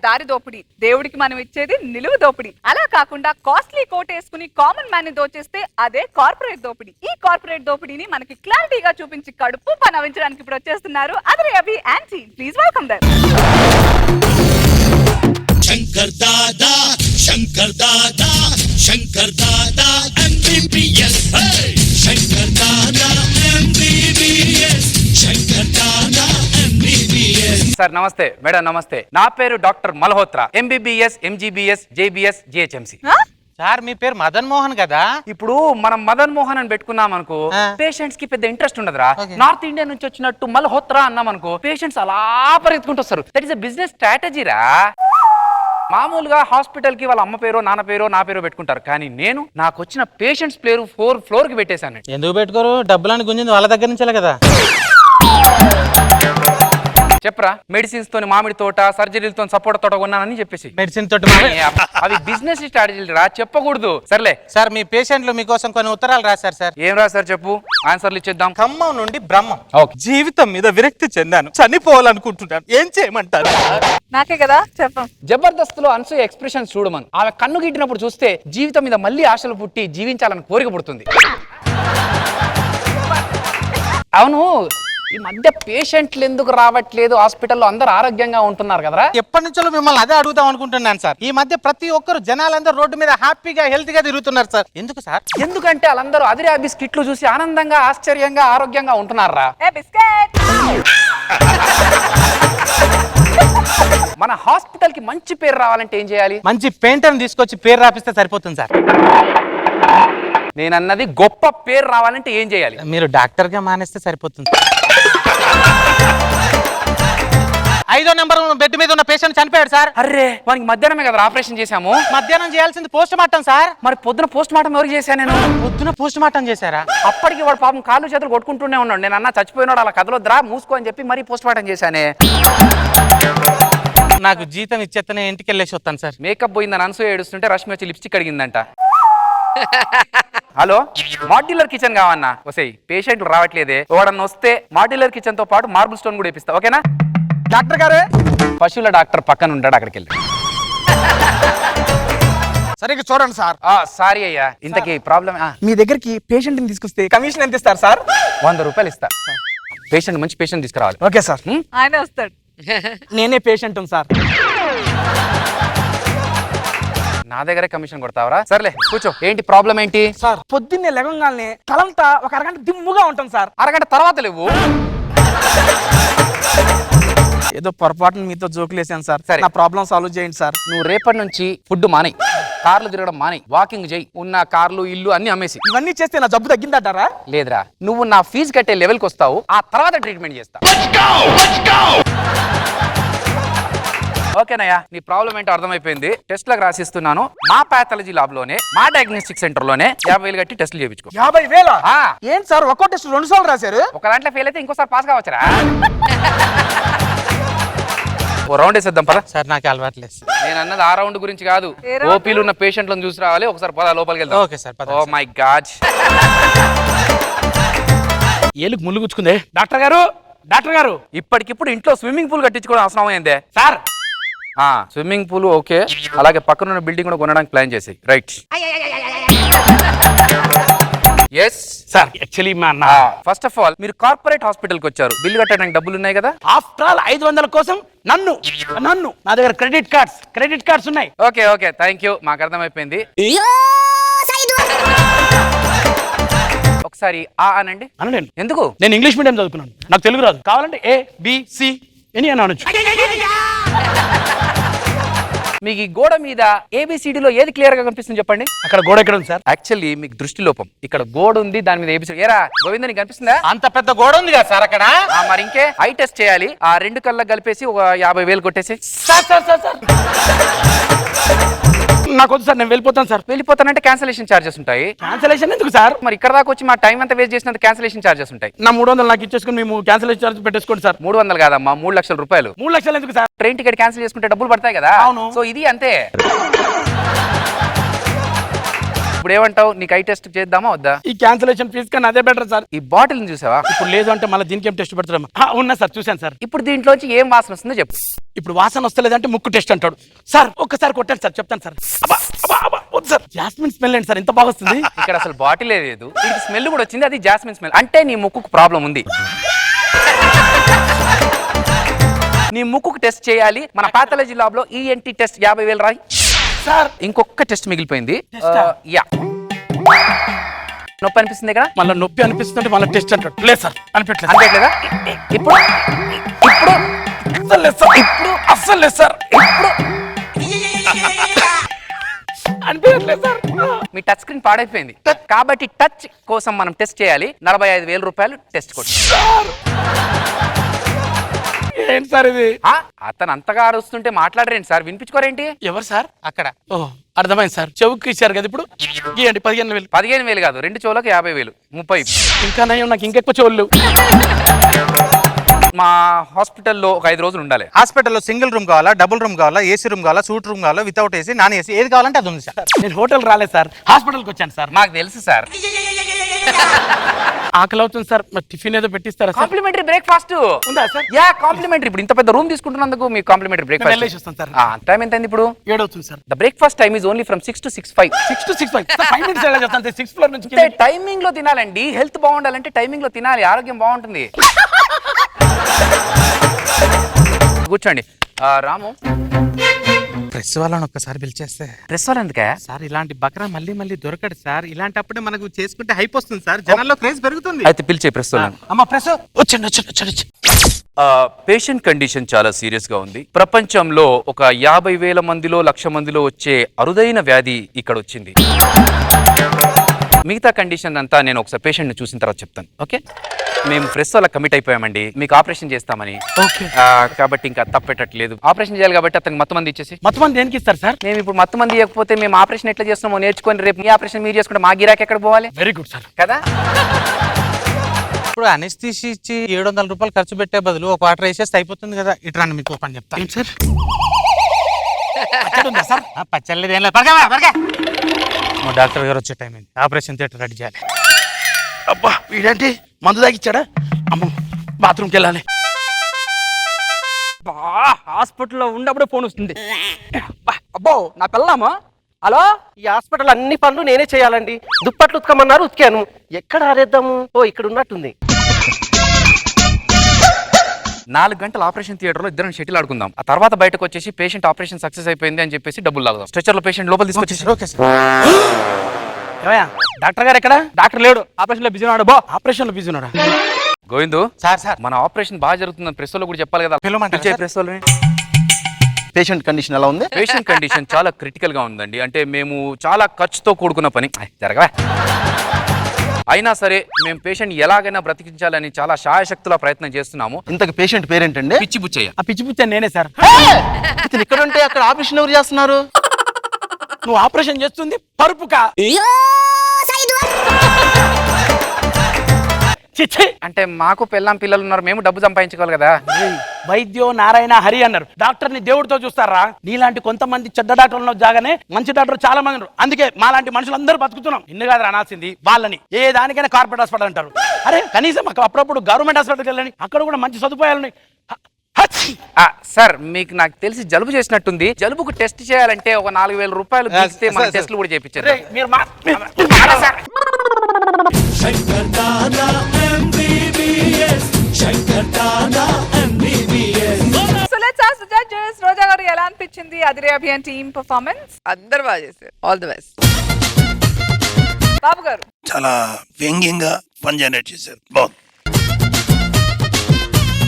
దారి దోపిడీ, దేవుడికి మనం ఇచ్చేది నిలువు దోపిడీ. అలా కాకుండా కాస్ట్లీ కోట్ వేసుకుని కామన్ మ్యాన్ ని దోచేస్తే అదే కార్పొరేట్ దోపిడీ. ఈ కార్పొరేట్ దోపిడీని మనకి క్లారిటీగా చూపించి కడుపు పనవించడానికి ఇప్పుడు వచ్చేస్తున్నారు అదర్ Abhi aunty. Please welcome them. Shankar Dada Shankar Dada Shankar Dada MBBS Shankar Dada MBBS Shankar Dada MBBS. Sir నమస్తే, మేడం నమస్తే. నా పేరు doctor Malhotra, MBBS MGBS JBS GHMC. Sir మీ పేరు మదన్ మోహన్ కదా? ఇప్పుడు మనం మదన్ మోహన్ అని పెట్టుకున్నాం అనుకో, పేషెంట్స్ కి పెద్ద ఇంట్రెస్ట్ ఉండదురా. నార్త్ ఇండియా నుంచి వచ్చినట్టు మల్హోత్రా అన్నాం అనుకో, పేషెంట్స్ అలా పరిగెత్తుకుంటూ వస్తారు. దట్ ఈస్ అ బిజినెస్ స్ట్రాటజీరా. మామూలుగా హాస్పిటల్ కి వాళ్ళ అమ్మ పేరు నాన్న పేరు నా పేరు పెట్టుకుంటారు, కానీ నేను నాకు వచ్చిన పేషెంట్స్ పేరు 4th ఫ్లోర్ కి పెట్టేశాను. ఎందుకు పెట్టుకోరు? డబ్బులని గుంజింది వాళ్ళ దగ్గర నుంచే కదా. చెప్పరా, మెడిసిన్స్ తోని మామిడి తోట, సర్జరీలతో సపోర్ట్ తోట కొన్నానని చెప్పేసి. మెడిసిన్ తోటి అవి బిజినెస్ స్ట్రాటజీలు రా, చెప్పకూడదు. సర్లే సార్, మీ పేషెంట్లు మీకోసం కొన్ని ఉత్తరాలు రాశారు సార్. ఏం రాశారు చెప్పు, ఆన్సర్లు ఇచ్చేద్దాం. ఖమ్మం నుండి బ్రహ్మం. ఓకే. జీవితం మీద విరక్తి చెందాను, చనిపోవాలనుకుంటున్నాను, ఏం చేయమంటారు? నాకే కదా చెప్పం. జబర్దస్త్ లో అన్సూయ ఎక్స్ప్రెషన్ చూడమను. ఆమె కన్ను గిట్టినప్పుడు చూస్తే జీవితం మీద మళ్ళీ ఆశలు పుట్టి జీవించాలని కోరిక పుడుతుంది. అవును, ఈ మధ్య పేషెంట్లు ఎందుకు రావట్లేదు హాస్పిటల్లో? అందరూ ఆరోగ్యంగా ఉంటున్నారు కదరా. ఎప్పటి నుంచో మిమ్మల్ని అదే అడుగుదాం అనుకుంటున్నాను సార్. ఈ మధ్య ప్రతి ఒక్కరు జనాలందరూ రోడ్డు మీద హ్యాపీగా హెల్త్ గా తిరుగుతున్నారు సార్. ఎందుకు సార్? ఎందుకంటే వాళ్ళందరూ అదిరే అభి స్కిట్లు చూసి ఆనందంగా ఆశ్చర్యంగా ఆరోగ్యంగా ఉంటున్నారా. మన హాస్పిటల్ కి మంచి పేరు రావాలంటే ఏం చేయాలి? మంచి పెయింటర్ తీసుకొచ్చి పేరు రాపిస్తే సరిపోతుంది సార్. నేనన్నది గొప్ప పేరు రావాలంటే ఏం చేయాలి? మీరు డాక్టర్ గా మానేస్తే సరిపోతుంది. 5వ నెంబర్ బెడ్ మీద ఉన్న పేషెంట్ చనిపోయాడు సార్. అర్రే, వానికి మధ్యాహ్నమే కదా ఆపరేషన్ చేశాము. మధ్యాహ్నం చేయాల్సింది పోస్ట్ మార్టం సార్. మరి పొద్దున పోస్ట్ మార్టం ఎవరికి చేశాను నేను? పొద్దున పోస్ట్ మార్టం చేశారా? అప్పటికి వాడు పాపం కాళ్ళు చేతులు కొట్టుకుంటూనే ఉన్నాడు. నేను అన్న చచ్చిపోయినాడు అలా కదలొద్దురా మూసుకో అని చెప్పి మరీ పోస్ట్ మార్టం చేశానే. నాకు జీతం ఇచ్చేస్తేనే ఇంటికి వెళ్ళేసి వస్తాను సార్. మేకప్ పోయిందని అనసూయ ఏడుస్తుంటే రష్మి వచ్చి లిప్స్టిక్ అడిగిందంట. హలో, మాడ్యులర్ కిచెన్ కావన్నా? వసేయ్, పేషెంట్లు రావట్లేదే, ఎవడన్నా వస్తే మాడ్యులర్ కిచెన్ తో పాటు మార్బుల్ స్టోన్ కూడా ఇప్పిస్తా, ఓకేనా? డాక్టర్ గారే, పశువుల డాక్టర్ పక్కన ఉంటాడు, అక్కడికి వెళ్ళి. సరిగ్గా చూడండి సార్. సారీ అయ్యా, ఇంతకీ ప్రాబ్లం? మీ దగ్గరికి పేషెంట్ ని తీసుకొస్తే కమిషన్ ఎంత ఇస్తారు సార్? 100 రూపాయలు ఇస్తా. పేషెంట్ మంచి పేషెంట్ తీసుకురావాలి. Okay sir. ఆయన వస్తాడు. నేనే పేషెంట్ సార్. నా దగ్గరే కమిషన్ కొడతావరా? సర్లే కూర్చో. ఏంటి ప్రాబ్లం ఏంటి? సార్, పొద్దున్నే లెగంగానే తలంతా ఒక అరగంట దిమ్ముగా ఉంటుంది సార్. అరగంట తర్వాత లేవు. ఏదో పొరపాటున మీతో జోకులు వేసాను సార్. సరే, నా ప్రాబ్లం సాల్వ్ చేయండి సార్. నువ్వు రేపటి నుంచి ఫుడ్ మానేయ్, కార్లు తిరగడం మానేయ్, వాకింగ్ చేయి, ఉన్న కార్లు ఇల్లు అన్ని అమ్మేసి. ఇవన్నీ చేస్తే నా జబ్బు తగ్గిందంటారా? లేదురా, నువ్వు నా ఫీజు కట్టే లెవెల్కి వస్తావు, ఆ తర్వాత ట్రీట్మెంట్ చేస్తా. ఓకేనయ్యా, నీ ప్రాబ్లం ఏంటో అర్థమైపోయింది. టెస్ట్లకు రాసిస్తున్నాను. మా పాథాలజీ ల్యాబ్ లోనే, మా డయాగ్నోస్టిక్ సెంటర్ లోనే 50,000 కట్టి టెస్టులు చేయించుకో. 50,000? ఏంటి సార్, ఒక్కో టెస్ట్ 2 సార్లు రాశారు? ఒక దాంట్లో ఫెయిల్ అయితే ఇంకోసారి పాస్ కావచ్చురా. ఓ రౌండ్ వేసేద్దాం పద. సార్, నాకు అలవాట్లేదు. నేను అన్నది ఆ రౌండ్ గురించి కాదు, ఓపీలు ఉన్న పేషెంట్లను చూసి రావాలి. ఒకసారి పద, లోపలికి వెళ్దాం. Okay sir. Oh my God, ఏలుకు ముళ్ళు గుచ్చుకుందే. డాక్టర్ గారు, డాక్టర్ గారు, ఇప్పటికిప్పుడు ఇంట్లో స్విమ్మింగ్ పూల్ కట్టించుకోవడం అవసరం అయిందే సార్? స్విమ్మింగ్ పూల్ ఓకే, అలాగే పక్కన ఉన్న బిల్డింగ్ కూడా కొనడానికి ప్లాన్ చేసి. రైట్. ఎస్ సార్, యాక్చువల్లీ మా అన్న ఫస్ట్ ఆఫ్ ఆల్ మీరు కార్పొరేట్ హాస్పిటల్ కి వచ్చారు, బిల్లు కట్టడానికి డబ్బులు ఉన్నాయి కదా. ఆఫ్టర్ ఆల్ 500 కోసం నన్ను నా దగ్గర క్రెడిట్ కార్డ్స్ ఉన్నాయి. ఓకే ఓకే, థ్యాంక్ యూ, మాకు అర్థమైపోయింది. ఒకసారి అనండి. అనండి. ఎందుకు? నేను ఇంగ్లీష్ మీడియం చదువుకున్నాను, నాకు తెలుగు రాదు. కావాలంటే ABC అని అనొచ్చు. మీకు ఈ గోడ మీద ABCD లో ఏది క్లియర్ గా కనిపిస్తుంది చెప్పండి. అక్కడ గోడ ఎక్కడ ఉంది సార్? యాక్చువల్లీ మీకు దృష్టి లోపం. ఇక్కడ గోడ ఉంది, దాని మీద ABCD. ఏరా గోవింద, నీకు కనిపిస్తుందా? అంత పెద్ద గోడ ఉంది కదా సార్ అక్కడ. మరి ఇంకే ఐ టెస్ట్ చేయాలి. ఆ 2 కళ్ళకి కలిపేసి ఒక 50,000 కొట్టేసి. సార్ నాకు వద్దు సార్, నేను వెళ్ళిపోతాను సార్. వెళ్ళిపోతానంటే క్యాన్సిలేషన్ చార్జెస్ ఉంటాయి. క్యాన్సిలేషన్ ఎందుకు సార్? మరి ఇక్కడ దాకా వచ్చి మా టైం అంతా వేస్ట్ చేసినంత క్యాన్సిలేషన్ చార్జెస్ ఉంటాయి. నా 300 నాకు ఇచ్చేసుకుని మేము క్యాన్సిలేషన్ చార్జ్ పెట్టేసుకోండి సార్. 300 కాదమ్మా, 3 లక్షల రూపాయలు. 3 లక్షలు ఎందుకు సార్? ట్రైన్ టికెట్ క్యాన్సిల్ చేసుకుంటే డబ్బులు పడతాయి కదా. అవును. సో ఇది అంతే. ఇప్పుడు ఏమంటావు, నీకు ఐ టెస్ట్ చేద్దామా వద్దా? ఈ క్యాన్సిలేషన్ ఫీజ్ కన్నా అదే బెటర్ సార్. ఈ బాటిల్ చూసావా? ఇప్పుడు లేదు అంటే మళ్ళీ దీనికి ఏం టెస్ట్ పెడతారమ్మా? ఉన్నా సార్, చూశాను సార్. ఇప్పుడు దీంట్లోంచి ఏం వాసన వస్తుందో చెప్పు. ఇప్పుడు వాసన వస్తలేదంటే ముక్కు టెస్ట్ అంటాడు సార్. ఒక్కసారి కొట్టాను సార్, చెప్తాను సార్. అబ్బా, అబ్బా, అబ్బా, వద్దు సార్. జాస్మిన్ స్మెల్ ఏంటి సార్ ఇంత బాగా వస్తుంది? ఇక్కడ అసలు బాటిల్ లేదు, ఇది స్మెల్ కూడా వచ్చింది, అది జాస్మిన్ స్మెల్. అంటే నీ ముక్కుకు ప్రాబ్లం ఉంది. నీ ముక్కుకు టెస్ట్ చేయాలి. మన పాథాలజీ ల్యాబ్ లో ఈఎన్టీ టెస్ట్ 50,000 రాయి సార్. ఇంకొక టెస్ట్ మిగిలిపోయింది. యా, నొప్పి అనిపిస్తుంది కదా? మళ్ళీ నొప్పి అనిపిస్తుంటే మళ్ళీ టెస్ట్ అంటాడు. లేదు సార్, అనిపించలేదు. అనిపించలేదా? ఇప్పుడు ఇప్పుడు అస్సలు లేదు సార్. ఇప్పుడు అస్సలు లేదు సార్. ఇప్పుడు అనిపించలేదు సార్. మీ టచ్ స్క్రీన్ పాడైపోయింది కాబట్టి టచ్ కోసం మనం టెస్ట్ చేయాలి. 45,000 రూపాయలు టెస్ట్ కొట్టి. ఏంటి సార్ ఇది? అతను అంతగా అరుస్తుంటే మాట్లాడరేంటి సార్? వినిపించుకోరేంటి? ఎవరు సార్? అక్కడ ఓ, అర్థమైంది సార్. చెవుకి ఇచ్చారు కదా ఇప్పుడు. గీయండి 15,000. 15,000 కాదు, 2 చెవులకు 50,000, 30. ఇంకా నయం, నాకు ఇంకెక్కువ చెవులు. మా హాస్పిటల్లో ఒక 5 రోజులు ఉండాలి. హాస్పిటల్లో సింగిల్ రూమ్ కావాలా, డబుల్ రూమ్ కావాలా, ఏసీ రూమ్ కావాలా, సూట్ రూమ్ కావాలా, వితౌట్ ఏసీ, నాన్ ఏసీ, ఏది కావాలంటే అది ఉంది సార్. నేను హోటల్ రాలేదు సార్, హాస్పిటల్కి వచ్చాను సార్. మాకు తెలుసు సార్. ఆకలి అవుతుంది సార్, మరి టిఫిన్ ఏదో పెట్టిస్తారా సార్? కాంప్లిమెంటరీ బ్రేక్ఫాస్ట్ ఉందా సార్? Yeah, complimentary. ఇప్పుడు ఇంత పెద్ద రూమ్ తీసుకుంటున్నందుకు మీకు కాంప్లిమెంటరీ వెళ్ళేసి బ్రేక్ఫాస్ట్. వస్తాను సార్. టైం ఎంత అయింది ఇప్పుడు? 7 అవుతుంది sir. The breakfast time is only from 6 to 6:05. 6 to 6 5 minutes ఎలా చేస్తాను? 6th ఫ్లోర్ నుంచి టైమింగ్ లో తినాలండి. హెల్త్ బాగుండాలంటే టైమింగ్ లో తినాలి, ఆరోగ్యం బాగుంటుంది. కూర్చోండి. రాము, ప్రెస్ వాళ్ళని ఒక్కసారి పిలిచేస్తే. ప్రెస్ వాళ్ళు ఎందుకే సార్ ఇలాంటి బకరా మళ్ళీ మళ్ళీ దొరకడు సార్. ఇలాంటప్పుడే మనకు చేసుకుంటే హైప్ వస్తుంది సార్, జనాల్లో క్రేజ్ పెరుగుతుంది. అయితే పిలిచే ప్రెస్ వాళ్ళని. అమ్మ ప్రెస్ వచ్చండి వచ్చండి వచ్చండి. పేషెంట్ కండిషన్ చాలా సీరియస్ గా ఉంది. ప్రపంచంలో ఒక 50,000 మందిలో 1,00,000 మందిలో వచ్చే అరుదైన వ్యాధి ఇక్కడ వచ్చింది. మిగతా కండిషన్ అంతా నేను ఒకసారి పేషెంట్ ని చూసిన తర్వాత చెప్తాను. ఓకే, మేము ప్రెస్ వాళ్ళ కమిట్ అయిపోయామండి, మీకు ఆపరేషన్ చేస్తామని. ఓకే. కాబట్టి ఇంకా తప్పేటట్లేదు. ఆపరేషన్ చేయాలి కాబట్టి అతనికి మత్తు మంది ఇచ్చేసి. మొత్తం మంది దేనికి ఇస్తారు సార్? మేము ఇప్పుడు మత్తు మంది ఇవ్వకపోతే మేము ఆపరేషన్ ఎట్లా చేస్తున్నామో నేర్చుకొని రేపు మీ ఆపరేషన్ మీరు చేసుకుంటే మా గిరాకి ఎక్కడ పోవాలి? Very good sir. కదా, ఇప్పుడు అనెస్థీషియా ఇచ్చి 700 రూపాయలు ఖర్చు పెట్టే బదులు ఒక వాటర్ వేసేస్తే అయిపోతుంది కదా. ఇట్రాన్ని మీకు ఓపెన్ చెప్తా. ఏంటి సార్? పచ్చడి ఉందా సార్? పచ్చలేదు ఏం లేదు. పడగా మా డాక్టర్ గారు వచ్చే టైం అయింది, ఆపరేషన్ థియేటర్ రెడీ చేయాలి. అబ్బా, వీడంటే మందు తాగిచ్చాడా? అమ్మ, బాత్రూమ్కి వెళ్ళాలి. హాస్పిటల్లో ఉన్నప్పుడే ఫోన్ వస్తుంది. అబ్బో, నా పిల్లమా? హలో, ఈ హాస్పిటల్ అన్ని పనులు నేనే చేయాలండి. దుప్పట్లు ఉతకమన్నారు, ఉతికాను. ఎక్కడ ఆరేద్దాము? ఓ, ఇక్కడ ఉన్నట్టుంది. 4 గంటల ఆపరేషన్ థియేటర్ లో ఇద్దరం షటిల్ ఆడుకుందాం. ఆ తర్వాత బయటకు వచ్చేసి పేషెంట్ ఆపరేషన్ సక్సెస్ అయిపోయింది అని చెప్పేసి డబ్బులు లాగుదాం. స్ట్రెచర్ లో పేషెంట్ లోపల తీసుకొచ్చేసి. Okay sir. ఏమయ్యా, డాక్టర్ గారు ఎక్కడ? డాక్టర్ లేడు, ఆపరేషన్ లో బిజీ ఉన్నాడు. బో, ఆపరేషన్ లో బిజీ ఉన్నాడా? గోవిందు సార్ సార్ మన ఆపరేషన్ బాగా జరుగుతుందని ప్రెస్ లో కూడా చెప్పాలి కదా. పిలవమంటారా సార్? ప్రెస్ వాళ్ళని. పేషెంట్ కండిషన్ ఎలా ఉంది? పేషెంట్ కండిషన్ చాలా క్రిటికల్ గా ఉందండి. అంటే మేము చాలా ఖర్చుతో కూడుకున్న పని. జరగవా? అయినా సరే మేము పేషెంట్ ఎలాగైనా బ్రతికించాలని చాలా శాయశక్తుల ప్రయత్నం చేస్తున్నాము. ఇంతకు పేషెంట్ పేరేంటండి? పిచ్చి బుచ్చయ్య. ఆ పిచ్చి పుచ్చాను నేనే సార్. ఇతను ఇక్కడ ఉంటే అక్కడ ఆపరేషన్ ఎవరు చేస్తున్నారు? నువ్వు ఆపరేషన్ చేస్తుంది పరుపుకా? చిచ్చి. అంటే మాకు పెళ్ళాం పిల్లలు ఉన్నారు, మేము డబ్బు సంపాదించుకోవాలి కదా. వైద్యో నారాయణ హరి అన్నారు. డాక్టర్ ని దేవుడితో చూస్తారా? నీలాంటి కొంతమంది చెడ్డ డాక్టర్లు జాగానే మంచి డాక్టర్ చాలా మంది ఉన్నారు. అందుకే మాలాంటి మనుషులందరూ బతుకుతున్నాం. ఇన్ని కాదు అనాల్సింది వాళ్ళని. ఏ దానికైనా కార్పొరేట్ హాస్పిటల్ అంటారు. అరే కనీసం అప్పుడప్పుడు గవర్నమెంట్ హాస్పిటల్కి వెళ్ళండి, అక్కడ కూడా మంచి సదుపాయాలు. సార్ మీకు నాకు తెలిసి జలుబు చేసినట్టుంది. జలుబుకు టెస్ట్ చేయాలంటే ఒక 4,000 రూపాయలు ఇస్తే మన సార్, టెస్టులు కూడా చేయించారు. Shankar Dada MBBS, Shankar Dada MBBS. So let's ask the judges. Roja గారు ఎలా అనిపించింది అదిరే అభియాన్ టీమ్ పర్ఫార్మెన్స్? అందరు బాగా చేశారు. All the best. బాబు గారు చాలా వ్యంగ్యంగా ఫన్ జనరేట్ చేశారు. బాగుంది.